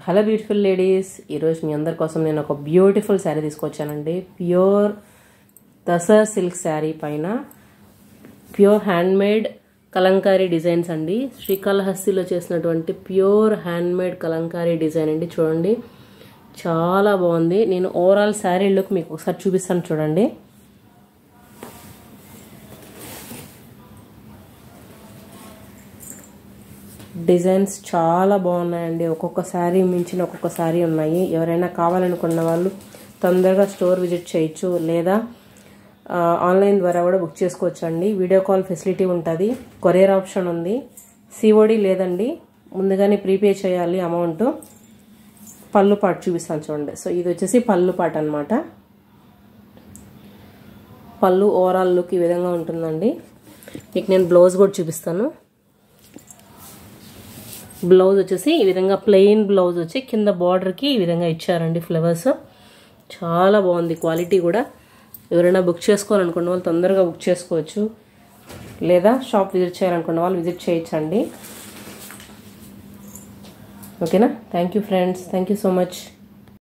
Hello beautiful ladies, ఈరోజు మీ అందరి కోసం నేను ఒక బ్యూటిఫుల్ శారీ తీసుకొచ్చానండి. ప్యూర్ తసర్ సిల్క్ శారీ పైన ప్యూర్ హ్యాండ్మేడ్ కలంకారీ డిజైన్స్ అండి. శ్రీకాళహస్తిలో చేసినటువంటి ప్యూర్ హ్యాండ్మేడ్ కలంకారీ డిజైన్ అండి. చూడండి, చాలా బాగుంది. నేను ఓవరాల్ శారీ లుక్ మీకు ఒకసారి చూపిస్తాను. చూడండి, డిజైన్స్ చాలా బాగున్నాయండి. ఒక్కొక్క శారీ మించిన ఒక్కొక్క శారీ ఉన్నాయి. ఎవరైనా కావాలనుకున్న వాళ్ళు తొందరగా స్టోర్ విజిట్ చేయొచ్చు, లేదా ఆన్లైన్ ద్వారా కూడా బుక్ చేసుకోవచ్చు అండి. వీడియో కాల్ ఫెసిలిటీ ఉంటుంది, కొరియర్ ఆప్షన్ ఉంది. సిఓడి లేదండి, ముందుగానే ప్రీపే చేయాలి అమౌంట్. పళ్ళు పాటు చూపిస్తాను చూడండి. సో ఇది వచ్చేసి పళ్ళు పాటు అనమాట. పళ్ళు ఓవరాల్ లుక్ ఈ విధంగా ఉంటుందండి. మీకు నేను బ్లౌజ్ కూడా చూపిస్తాను. బ్లౌజ్ వచ్చేసి ఈ విధంగా ప్లెయిన్ బ్లౌజ్ వచ్చి కింద బార్డర్కి ఈ విధంగా ఇచ్చారండి ఫ్లవర్స్. చాలా బాగుంది క్వాలిటీ కూడా. ఎవరైనా బుక్ చేసుకోవాలనుకున్న వాళ్ళు తొందరగా బుక్ చేసుకోవచ్చు, లేదా షాప్ విజిట్ చేయాలనుకున్న వాళ్ళు విజిట్ చేయొచ్చండి. ఓకేనా? Thank you friends, thank you so much.